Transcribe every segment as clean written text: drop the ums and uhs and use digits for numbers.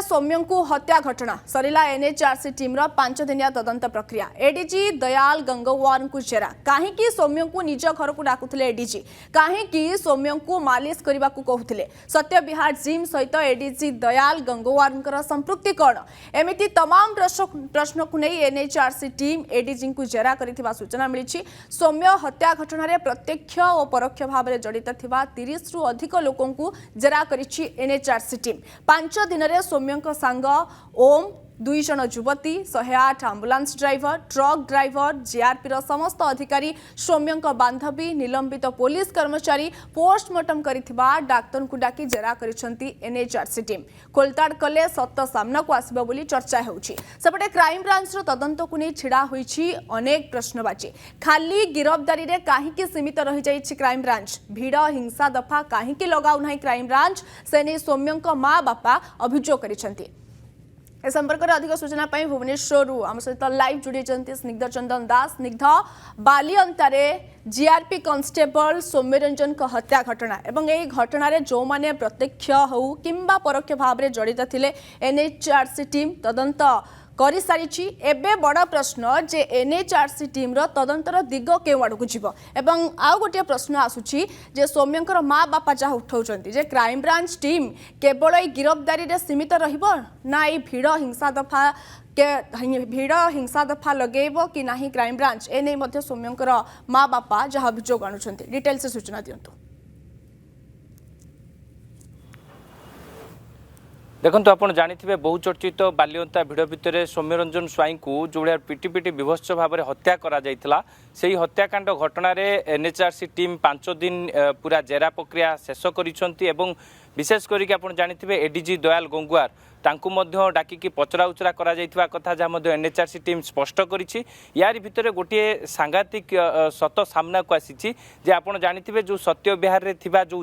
सौम्य को हत्या घटना सरिला एनएचआरसी टीम रो 5 दिनिया तदंत प्रक्रिया। एडीजी दयाल गंगवार को जेरा कहीं सौम्य को निज घर को डाकुले। एडीजी कहीं सौम्य को मालिश करने को कहते। सत्य विहार जिम सहित एडीजी दयाल गंगवार संपृक्ति कौन एमती तमाम प्रश्न को नहीं एनएचआरसी टीम एडीजी को जेरा कर सूचना मिली। सौम्य हत्या घटना प्रत्यक्ष और परोक्ष भाव में जड़ित 30 रु अधिक लोकों को जेरा करिछि एनएचआरसी टीम। 5 दिन में सौम्य सांग ओम 2 जन युवती 108 ambulance driver truck driver GRP समस्त अधिकारी सौम्य बांधवी निलंबित पुलिस कर्मचारी पोस्टमार्टम करिथिबा डाक्टर को डाकी जेरा करिसंती एनएचआरसी टीम। खोलताड़ कले सत्य सामना को आसीबा बोली चर्चा होउछि। सेपटे क्राइम ब्रांच रो तदंत को नहीं छिड़ा होइछि अनेक प्रश्नवाची। खाली गिरफ्तारी रे काहेकि सीमित रहि जाइछि क्राइम ब्रांच? भीड़ हिंसा दफा काहेकि लगाउ नाही क्राइम ब्रांच? सेने सौम्य मां बापा अभियोग करिसंती। ए संपर्क में अधिक सूचना भुवनेश्वर आम सहित लाइव जोड़ी स्निग्ध चंदन दास। स्निग्ध बालिअंतारे जीआरपी कांस्टेबल सौम्यरंजन हत्या घटना एवं यही घटना जो माने प्रत्यक्ष हो किंबा परोक्ष भाव में जड़ित थिले एनएचआरसी टीम तदंत करि सारिछि। एबे बड़ प्रश्न जे एनएचआरसी टीम रो तदंतर दिग केउ आडकु जीव एवं आउ गोटे प्रश्न आसुछि जे सौम्यंकर माँ बापा जहाँ उठाउछन्ति जे क्राइम ब्रांच टीम केवल ए गिरफ्तारी रे सीमित रहिबो ना ए भीड़ हिंसा दफा लगेबो कि नाही क्राइम ब्रांच ए नै मध्ये सौम्यंकर माँ बापा जहाँ अभियोग आणुछन्ति डिटेल से सूचना दियंतु। देखो आप जानी बहुचर्चित बालिअंता भिड़ भितर सौम्यरंजन स्वाई को जो भाया पिटी पिटी विभत्स भाव में हत्या करा जाइथिला से हत्याकांड घटना एनएचआरसी टीम 5 दिन पूरा जेरा प्रक्रिया शेष करिसंती एवं विशेष करके आप जानी एडीजी दयाल गंगवार तांकु मध्य डाकिकी पचरा उचरा करा जाइथिबा कथा जहाँ एनएचआरसी टीम स्पष्ट करिछि। यार भितर गोटे सांघातिक सत सामना को आसी जे आपन जानिथिबे जो सत्य विहार रे थिबा जो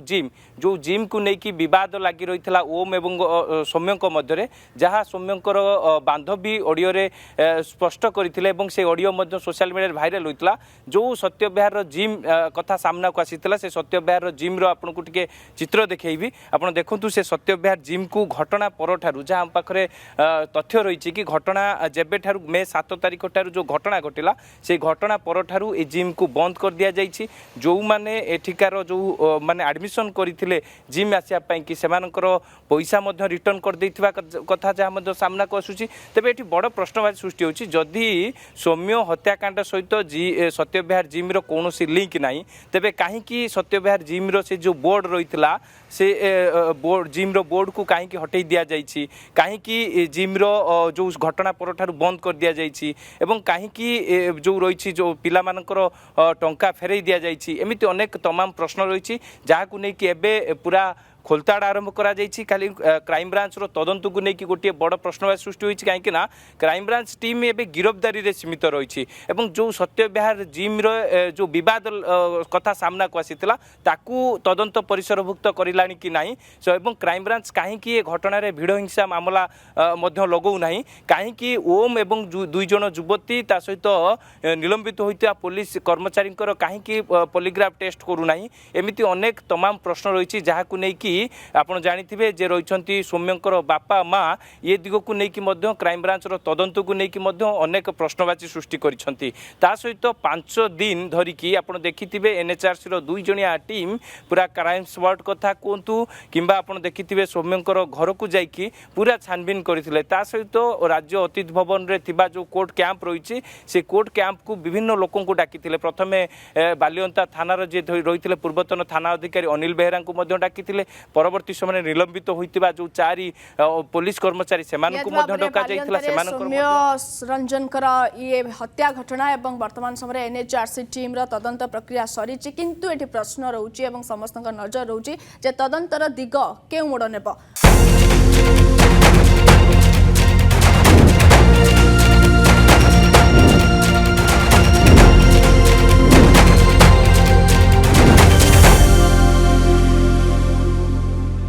जिम को लेकिन विवाद लगी रही ओम एवं सौम्यंक मध्य जहाँ सौम्यंकर बांधवी ऑडियो रे स्पष्ट करथिले एवं से ऑडियो मध्य सोशल मीडिया भाइराल होइतला। जो सत्य विहार जिम कथा सामना को आसीतला से सत्य विहार जिम रो आपन को टिके चित्र देखैबी। आपन देखंतु से सत्य विहार जिम को घटना परठारु जहाँ पाखे तथ्य रही कि घटना जेबे ठारू मे 7 तारिख ठारू जो घटना घटिला से घटना परठारू ए जिम को बंद कर दिया जाइछि। जो माने एठिकार जो माने एडमिशन करथिले जिम आसिया पई कि सेमानकर पैसा मध्य रिटर्न कर देथिबा कथा जहाँ मध्य सामना को आसुछि। तबे एठी बड़ प्रश्नवाची सृष्टि होछि जदि सौम्य हत्याकांड सहित सत्य विहार जिम रो कोनोसी लिंक नाही तबे काहे कि सत्य विहार जिम रो से जो बोर्ड रहितला से बोर्ड जिम रो बोर्ड को काहे कि हटै दिया जाइछि कहीं जिम रो जो घटना पर बंद कर दिया जाइछि एवं कहीं जो रही जो पिला मानकर टंका फेरई दिया जाइछि एमिति अनेक तमाम प्रश्न रही जहाँ को लेकिन एबे पूरा खोलताड़ आरंभ करा जाइछि। खाली क्राइम ब्रांच रो तदंत को लेकिन गोटे बड़ प्रश्नवाची सृष्टि होइछि कहीं ना क्राइम ब्रांच टीम एबे गिरफ्तारी रे सीमित रही एवं जो सत्य विहार जिम रो जो विवाद कथा सामना को आसीतला ताकू तदंत परिसरभुक्त करिलानी कि नाही एवं क्राइम ब्रांच कहीं घटना रे भिड़ हिंसा मामला मध्य लगौ नाही कहीं ओम एवं 2 जन युवती ता सहित निलंबित होइता पुलिस कर्मचारी कहीं पॉलीग्राफ टेस्ट करू नाही एमिति अनेक तमाम प्रश्न रही जहाँ को लेकिन आपन जानिथिबे जे रहिसंती सौम्यंकर बापा माँ ये दिग को लेकिन क्राइम ब्रांच रो तदंत को लेकिन अनेक प्रश्नवाची सृष्टि करिसंती। ता सहित 5 दिन धरिकी आपन देखिथिबे एनएचआरसी रो 2 जणिया टीम पूरा क्राइम स्पॉट कथा कोंतु किंबा आपन देखिथिबे सौम्यंकर घर को जाइकी पूरा छानबीन करथिले। ता सहित राज्य अतिथि भवन रे थिबा जो कोर्ट कैंप रहिछि से कोर्ट कैंप को विभिन्न लोकों को डाकिथिले। प्रथमे बालिअंता थाना रो जे रहिथिले पूर्वतन थाना अधिकारी अनिल बेहरा को मध्य डाकिथिले। परवर्ती समय निलंबित होइतिबा जो 4 पुलिस कर्मचारी सेमानकु मध्य डका जाइतिला सौम्यरंजनकर ये हत्या घटना एवं वर्तमान समय एनएचआरसी टीम रो तदंत प्रक्रिया सरीछि किंतु एठी प्रश्न रहउछि एवं समस्त नजर रहउछि जे तदंतर दिग केउ मोड़ नेब।